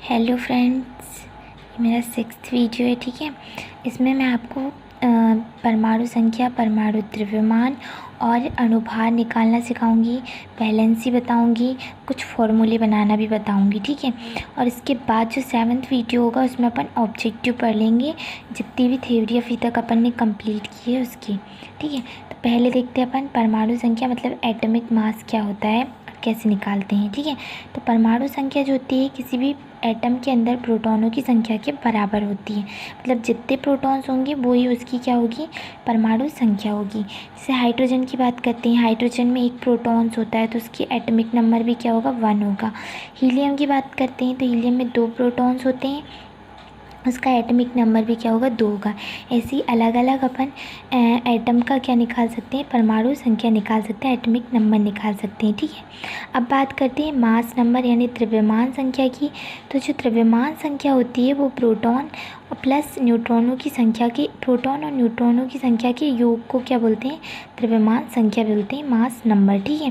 Hello friends, ये मेरा 6th video है। ठीक है, इसमें मैं आपको परमाणु संख्या, परमाणु द्रव्यमान और अणुभार निकालना सिखाऊंगी, वैलेंसी बताऊंगी, कुछ फॉर्मूले बनाना भी बताऊंगी। ठीक है, और इसके बाद जो 7th वीडियो होगा उसमें अपन ऑब्जेक्टिव पढ़ लेंगे, जितनी भी थ्योरी अभी तक अपन ने कंप्लीट की है उसकी। ठीक है, तो पहले देखते हैं अपन परमाणु संख्या मतलब एटॉमिक मास क्या होता है, कैसे निकालते हैं। ठीक है, तो परमाणु संख्या जो होती है किसी भी एटम के अंदर प्रोटॉनों की संख्या के बराबर होती है। मतलब जितने प्रोटॉन्स होंगे वो ही उसकी क्या होगी, परमाणु संख्या होगी। जैसे हाइड्रोजन की बात करते हैं, हाइड्रोजन में एक प्रोटॉन्स होता है तो उसकी एटॉमिक नंबर भी क्या होगा, 1 होगा। हीलियम की बात करते हैं तो हीलियम में 2 प्रोटॉन्स होते हैं, उसका एटॉमिक नंबर भी क्या होगा, 2 होगा। ऐसे ही अलग अलग अपन एटम का क्या निकाल सकते हैं, परमाणु संख्या निकाल सकते हैं, एटॉमिक नंबर निकाल सकते हैं। ठीक है, अब बात करते हैं मास नंबर यानी द्रव्यमान संख्या की। तो जो द्रव्यमान संख्या होती है वो प्रोटॉन प्लस न्यूट्रॉनों की संख्या के, प्रोटॉन और न्यूट्रॉनों की संख्या के योग को क्या बोलते हैं, द्रव्यमान संख्या बोलते हैं, मास नंबर। ठीक है,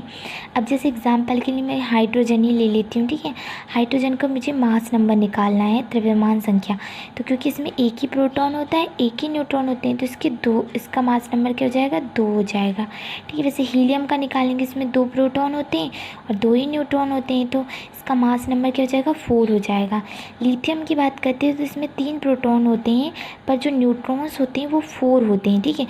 अब जैसे एग्जांपल के लिए मैं हाइड्रोजन ही ले लेती हूँ। ठीक है, हाइड्रोजन का मुझे मास नंबर निकालना है, द्रव्यमान संख्या। तो क्योंकि इसमें एक ही प्रोटॉन होता है, एक ही न्यूट्रॉन होते हैं, तो इसका मास नंबर क्या हो जाएगा, 2 हो जाएगा। ठीक है, वैसे हीलियम का निकालेंगे, इसमें 2 प्रोटॉन होते हैं और 2 ही न्यूट्रॉन होते हैं, तो इसका मास नंबर क्या हो जाएगा, 4 हो जाएगा। लिथियम की बात करते हैं तो इसमें 3 प्रोटॉन होते हैं पर जो न्यूट्रॉन्स होते हैं वो 4 होते हैं। ठीक है,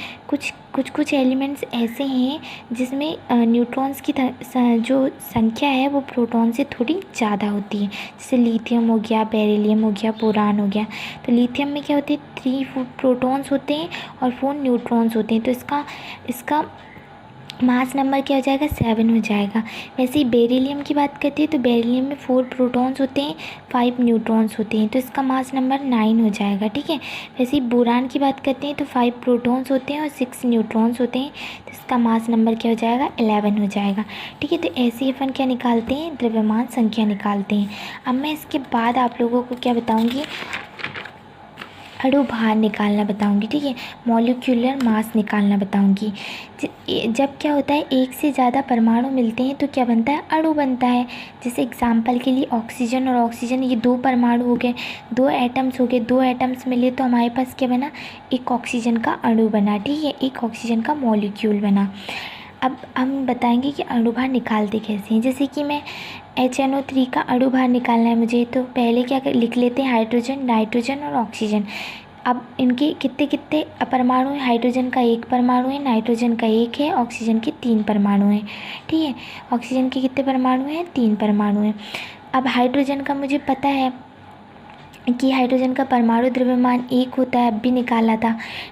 कुछ एलिमेंट्स ऐसे हैं जिसमें न्यूट्रॉन्स की जो संख्या है वो प्रोटॉन से थोड़ी ज़्यादा होती है। जैसे लिथियम हो गया, बेरिलियम हो गया, बोरान हो गया। तो लिथियम में क्या होते हैं, 3 प्रोटॉन्स होते हैं और 4 न्यूट्रॉन्स होते हैं, तो इसका मास नंबर क्या हो जाएगा, 7 हो जाएगा। वैसे ही बेरिलियम की बात करते हैं तो बेरिलियम में 4 प्रोटॉन्स होते हैं, 5 न्यूट्रॉन्स होते हैं, तो इसका मास नंबर 9 हो जाएगा। ठीक है, वैसे ही बोरान की बात करते हैं तो 5 प्रोटॉन्स होते हैं और 6 न्यूट्रॉन्स होते हैं, तो इसका मास नंबर क्या हो जाएगा, 11 हो जाएगा। ठीक है, तो ऐसे ही अपन क्या निकालते हैं, द्रव्यमान संख्या निकालते हैं। अब मैं इसके बाद आप लोगों को क्या बताऊँगी, अणुभार निकालना बताऊंगी। ठीक है, मॉलिक्यूलर मास निकालना बताऊंगी। जब क्या होता है, एक से ज़्यादा परमाणु मिलते हैं तो क्या बनता है, अणु बनता है। जैसे एग्जांपल के लिए ऑक्सीजन और ऑक्सीजन, ये 2 परमाणु हो गए, 2 एटम्स हो गए, 2 एटम्स मिले तो हमारे पास क्या बना, एक ऑक्सीजन का अणु बना। ठीक है, एक ऑक्सीजन का मॉलिक्यूल बना। अब हम बताएंगे कि अणुभार निकालते कैसे हैं। जैसे कि मैं HNO3 का अणुभार निकालना है मुझे, तो पहले क्या लिख लेते हैं, हाइड्रोजन, नाइट्रोजन और ऑक्सीजन। अब इनके कितने कितने परमाणु हैं, हाइड्रोजन का 1 परमाणु है, नाइट्रोजन का 1 है, ऑक्सीजन के 3 परमाणु हैं। ठीक है, ऑक्सीजन के कितने परमाणु हैं, 3 परमाणु हैं। अब हाइड्रोजन का मुझे पता है कि हाइड्रोजन का परमाणु द्रव्यमान 1 होता है, अब भी निकाला था।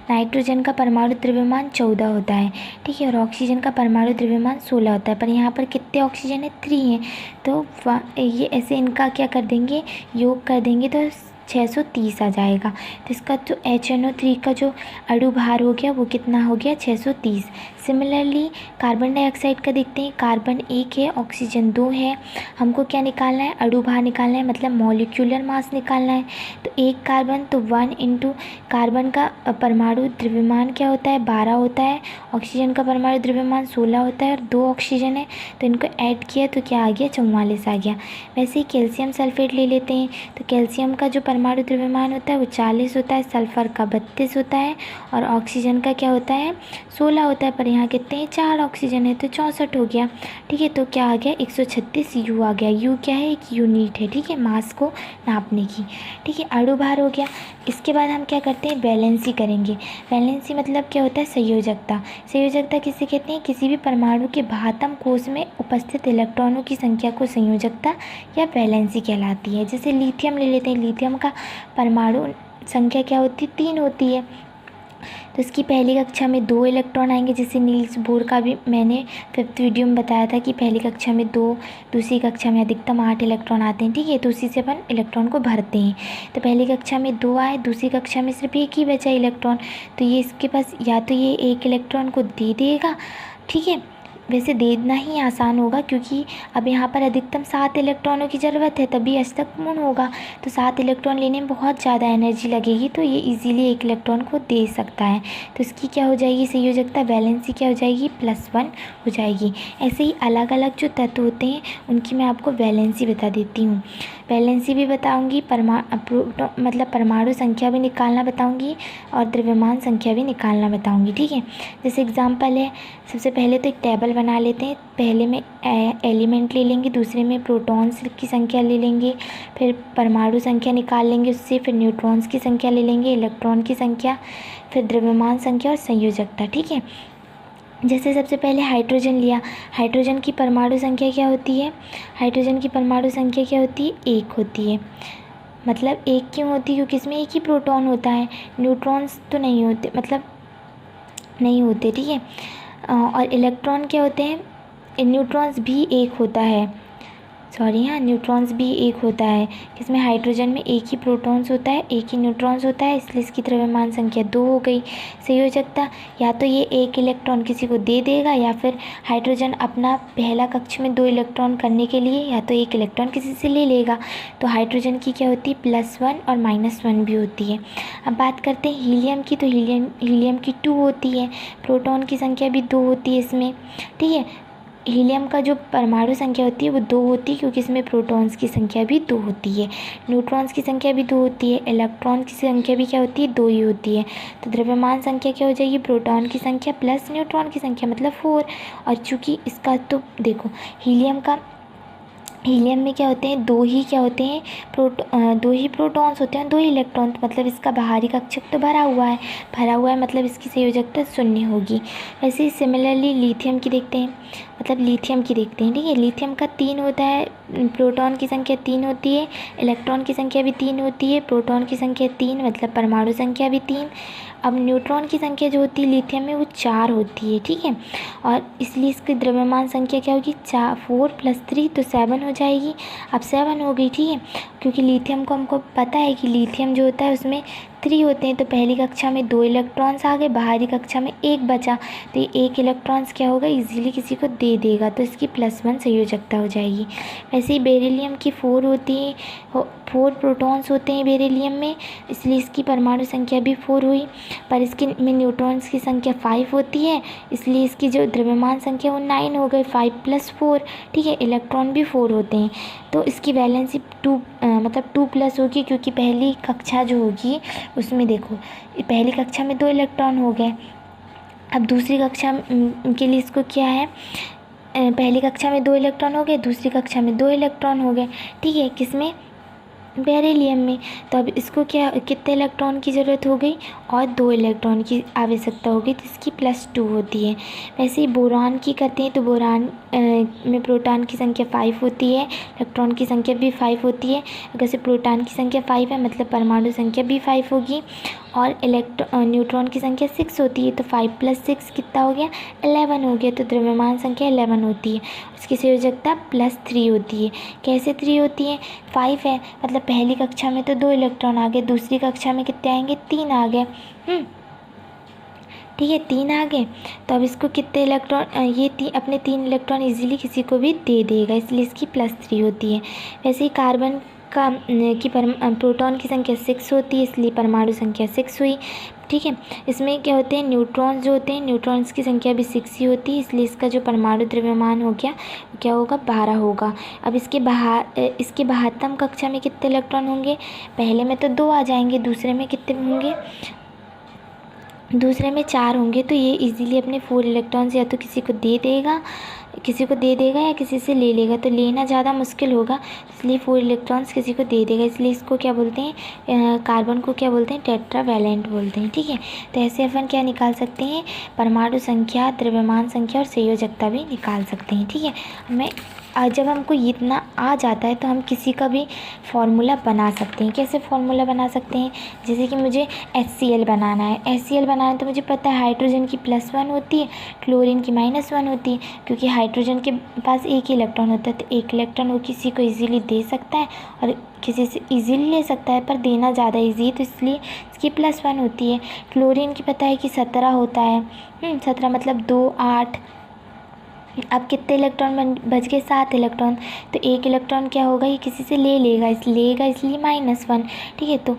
नाइट्रोजन का परमाणु द्रव्यमान 14 होता है। ठीक है, और ऑक्सीजन का परमाणु द्रव्यमान 16 होता है, पर यहाँ पर कितने ऑक्सीजन है, 3 हैं, तो ये ऐसे इनका क्या कर देंगे, योग कर देंगे तो 630 आ जाएगा। तो इसका जो HNO3 का जो अणुभार हो गया वो कितना हो गया, 630। सिमिलरली कार्बन डाइऑक्साइड का देखते हैं, कार्बन 1 है, ऑक्सीजन 2 है। हमको क्या निकालना है, अणुभार निकालना है, मतलब मॉलिक्यूलर मास निकालना है। तो 1 कार्बन तो 1 इंटू कार्बन का परमाणु द्रव्यमान क्या होता है, 12 होता है। ऑक्सीजन का परमाणु द्रव्यमान 16 होता है और 2 ऑक्सीजन है, तो इनको ऐड किया तो क्या आ गया, 44 आ गया। वैसे ही कैल्शियम सल्फेट ले लेते हैं, तो कैल्शियम का जो परमाणु द्रव्यमान होता है वो 40 होता है, सल्फर का 32 होता है और ऑक्सीजन का क्या होता है, 16 होता है, पर यहाँ कितने हैं, 4 ऑक्सीजन है तो 64 हो गया। ठीक है, तो क्या आ गया, 136 U आ गया। U क्या है, एक यूनिट है। ठीक है, मास को नापने की। ठीक है, अणुभार हो गया। इसके बाद हम क्या करते हैं, वैलेंसी करेंगे। वैलेंसी मतलब क्या होता है, संयोजकता। संयोजकता किसे कहते हैं, किसी भी परमाणु के बाह्यतम कोश में उपस्थित इलेक्ट्रॉनों की संख्या को संयोजकता या वैलेंसी कहलाती है। जैसे लिथियम ले लेते हैं, लिथियम का परमाणु संख्या क्या होती है, 3 होती है, तो इसकी पहली कक्षा में 2 इलेक्ट्रॉन आएंगे। जैसे नील्स बोर का भी मैंने 5th वीडियो में बताया था कि पहली कक्षा में 2, दूसरी कक्षा में अधिकतम 8 इलेक्ट्रॉन आते हैं। ठीक है, तो उसी से अपन इलेक्ट्रॉन को भरते हैं। तो पहली कक्षा में 2 आए, दूसरी कक्षा में सिर्फ 1 ही बचा इलेक्ट्रॉन, तो ये इसके पास या तो ये 1 इलेक्ट्रॉन को दे देगा। ठीक है, वैसे देना ही आसान होगा क्योंकि अब यहाँ पर अधिकतम 7 इलेक्ट्रॉनों की ज़रूरत है, तभी अष्टक पूर्ण होगा। तो 7 इलेक्ट्रॉन लेने में बहुत ज़्यादा एनर्जी लगेगी, तो ये इजीली 1 इलेक्ट्रॉन को दे सकता है। तो इसकी क्या हो जाएगी, संयोजकता, वैलेंसी क्या हो जाएगी, +1 हो जाएगी। ऐसे ही अलग अलग जो तत्व होते हैं उनकी मैं आपको वैलेंसी बता देती हूँ। वैलेंसी भी बताऊंगी, मतलब परमाणु संख्या भी निकालना बताऊंगी और द्रव्यमान संख्या भी निकालना बताऊंगी। ठीक है, जैसे एग्जांपल है, सबसे पहले तो एक टेबल बना लेते हैं। पहले में एलिमेंट ले लेंगे, दूसरे में प्रोटॉन्स की संख्या ले लेंगे, फिर परमाणु संख्या निकाल लेंगे उससे, फिर न्यूट्रॉन्स की संख्या ले लेंगे, इलेक्ट्रॉन की संख्या, फिर द्रव्यमान संख्या और संयोजकता। ठीक है, जैसे सबसे पहले हाइड्रोजन लिया। हाइड्रोजन की परमाणु संख्या क्या होती है? हाइड्रोजन की परमाणु संख्या क्या होती है? 1 होती है। मतलब 1 क्यों होती है? क्योंकि इसमें एक ही प्रोटॉन होता है, न्यूट्रॉन्स तो नहीं होते, मतलब नहीं होते। ठीक है, और इलेक्ट्रॉन क्या होते हैं? न्यूट्रॉन्स भी 1 होता है, सॉरी हाँ, न्यूट्रॉन्स भी 1 होता है। इसमें हाइड्रोजन में एक ही प्रोटॉन्स होता है, एक ही न्यूट्रॉन्स होता है, इसलिए इसकी द्रव्यमान संख्या 2 हो गई। संयोजकता, या तो ये 1 इलेक्ट्रॉन किसी को दे देगा, या फिर हाइड्रोजन अपना पहला कक्ष में 2 इलेक्ट्रॉन करने के लिए या तो 1 इलेक्ट्रॉन किसी से ले लेगा। तो हाइड्रोजन की क्या होती है? +1 और -1 भी होती है। अब बात करते हैं हीलियम की, तो हीलियम की 2 होती है। प्रोटॉन की संख्या भी 2 होती है इसमें। ठीक है, हीलियम का जो परमाणु संख्या होती है वो 2 होती है, क्योंकि इसमें प्रोटॉन्स की संख्या भी 2 होती है, न्यूट्रॉन्स की संख्या भी 2 होती है, इलेक्ट्रॉन की संख्या भी क्या होती है? 2 ही होती है। तो द्रव्यमान संख्या क्या हो जाएगी? प्रोटॉन की संख्या प्लस न्यूट्रॉन की संख्या, मतलब 4। और चूँकि इसका तो देखो, हीलियम में क्या होते हैं? 2 ही क्या होते हैं? 2 ही प्रोटॉन्स होते हैं, 2 ही इलेक्ट्रॉन, मतलब इसका बाहरी कक्षक तो भरा हुआ है, मतलब इसकी संयोजकता 0 होगी। वैसे ही सिमिलरली लिथियम की देखते हैं, ठीक है, लिथियम का 3 होता है, प्रोटॉन की संख्या 3 होती है, इलेक्ट्रॉन की संख्या भी 3 होती है, प्रोटॉन की संख्या 3, मतलब परमाणु संख्या भी 3। अब न्यूट्रॉन की संख्या जो होती है लिथियम में वो 4 होती है। ठीक है, और इसलिए इसकी द्रव्यमान संख्या क्या होगी? 4 + 3 तो 7 हो जाएगी। अब 7 हो गई। ठीक है, क्योंकि लिथियम को हमको पता है कि लिथियम जो होता है उसमें 3 होते हैं, तो पहली कक्षा में 2 इलेक्ट्रॉन्स आ गए, बाहरी कक्षा में 1 बचा, तो ये 1 इलेक्ट्रॉन्स क्या होगा? इजीली किसी को दे देगा, तो इसकी +1 संयोजकता हो जाएगी। वैसे ही बेरिलियम की 4 होती है, 4 प्रोटॉन्स होते हैं बेरिलियम में, इसलिए इसकी परमाणु संख्या भी 4 हुई। पर इसके में न्यूट्रॉन्स की संख्या 5 होती है, इसलिए इसकी जो द्रव्यमान संख्या वो 9 हो गई, 5 + 4। ठीक है, इलेक्ट्रॉन भी 4 होते हैं, तो इसकी वैलेंसी 2 मतलब 2+ होगी, क्योंकि पहली कक्षा जो होगी उसमें देखो, पहली कक्षा में 2 इलेक्ट्रॉन हो गए। अब दूसरी कक्षा के लिए इसको क्या है? पहली कक्षा में 2 इलेक्ट्रॉन हो गए, दूसरी कक्षा में 2 इलेक्ट्रॉन हो गए। ठीक है, किसमें? बेरिलियम में। तो अब इसको क्या, कितने इलेक्ट्रॉन की ज़रूरत हो गई? और 2 इलेक्ट्रॉन की आवश्यकता होगी, तो इसकी +2 होती है। वैसे ही बोरान की करते हैं, तो बोरान में प्रोटॉन की संख्या 5 होती है, इलेक्ट्रॉन की संख्या भी 5 होती है। अगर से प्रोटॉन की संख्या 5 है, मतलब परमाणु संख्या भी 5 होगी, और न्यूट्रॉन की संख्या 6 होती है, तो 5 + 6 कितना हो गया? 11 हो गया। तो द्रव्यमान संख्या 11 होती है, उसकी संयोजकता +3 होती है। कैसे 3 होती है? 5 है, मतलब पहली कक्षा में तो 2 इलेक्ट्रॉन आ गए, दूसरी कक्षा में कितने आएंगे? 3 आ गए। ठीक है, 3 आ गए, तो अब इसको कितने इलेक्ट्रॉन, अपने 3 इलेक्ट्रॉन इजीली किसी को भी दे देगा, इसलिए इसकी +3 होती है। वैसे ही कार्बन की प्रोटॉन की संख्या 6 होती है, इसलिए परमाणु संख्या 6 हुई। ठीक है, इसमें क्या होते हैं? न्यूट्रॉन्स जो होते हैं, न्यूट्रॉन्स की संख्या भी 6 ही होती है, इसलिए इसका जो परमाणु द्रव्यमान हो गया वो क्या होगा? 12 होगा। अब इसके बाहरतम कक्षा में कितने इलेक्ट्रॉन होंगे? पहले में तो 2 आ जाएंगे, दूसरे में कितने होंगे? दूसरे में 4 होंगे, तो ये इजीली अपने 4 इलेक्ट्रॉन्स या तो किसी को दे देगा या किसी से ले लेगा, तो लेना ज़्यादा मुश्किल होगा, इसलिए 4 इलेक्ट्रॉन्स किसी को दे देगा, इसलिए इसको क्या बोलते हैं? कार्बन को क्या बोलते हैं? टेट्रावैलेंट बोलते हैं। ठीक है, तो ऐसे अपन क्या निकाल सकते हैं? परमाणु संख्या, द्रव्यमान संख्या और संयोजकता भी निकाल सकते हैं। ठीक है, जब हमको इतना आ जाता है तो हम किसी का भी फार्मूला बना सकते हैं। कैसे फार्मूला बना सकते हैं? जैसे कि मुझे HCl बनाना है, तो मुझे पता है हाइड्रोजन की +1 होती है, क्लोरीन की -1 होती है, क्योंकि हाइड्रोजन के पास 1 ही इलेक्ट्रॉन होता है, तो 1 इलेक्ट्रॉन वो किसी को ईजीली दे सकता है और किसी से ईजीली ले सकता है, पर देना ज़्यादा ईजी है, तो इसलिए इसकी +1 होती है। क्लोरीन की पता है कि 17 होता है, 17 मतलब 2, 8, अब कितने इलेक्ट्रॉन बच गए, 7 इलेक्ट्रॉन। तो एक इलेक्ट्रॉन क्या होगा, ये किसी से ले लेगा, इसलिए -1। ठीक है, तो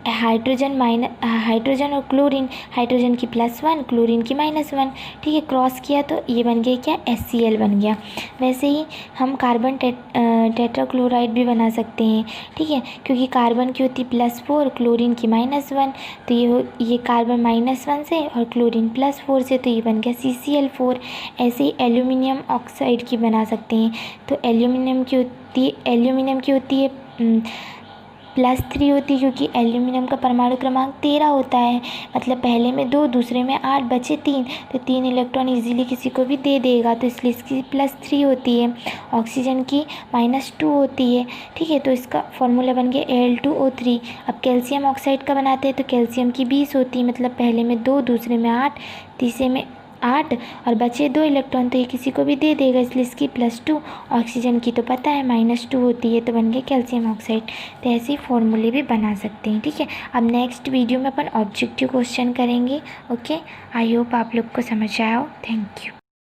हाइड्रोजन और क्लोरीन, हाइड्रोजन की +1, क्लोरीन की -1। ठीक है, क्रॉस किया तो ये बन गया क्या, HCl बन गया। वैसे ही हम कार्बन टेट्राक्लोराइड भी बना सकते हैं। ठीक है, क्योंकि कार्बन की होती +4, क्लोरीन की -1, तो ये कार्बन -1 से और क्लोरीन +4 से, तो ये बन गया CCl4। ऐसे ही एल्यूमिनियम ऑक्साइड की बना सकते हैं। तो एल्यूमिनियम की होती है +3 होती है, क्योंकि एल्यूमिनियम का परमाणु क्रमांक 13 होता है। मतलब पहले में 2, दूसरे में 8, बचे 3, तो 3 इलेक्ट्रॉन इजीली किसी को भी दे देगा, तो इसलिए इसकी +3 होती है। ऑक्सीजन की -2 होती है। ठीक है, तो इसका फॉर्मूला बन गया Al2O3। अब कैल्शियम ऑक्साइड का बनाते हैं, तो कैल्शियम की 20 होती है, मतलब पहले में 2, दूसरे में 8, तीसरे में 8 और बचे 2 इलेक्ट्रॉन, तो ये किसी को भी दे देगा, इसलिए इसकी +2। ऑक्सीजन की तो पता है -2 होती है, तो बन गया कैल्शियम ऑक्साइड। तो ऐसे ही फॉर्मूले भी बना सकते हैं। ठीक है, अब नेक्स्ट वीडियो में अपन ऑब्जेक्टिव क्वेश्चन करेंगे। ओके, आई होप आप लोग को समझ आया हो। Thank you.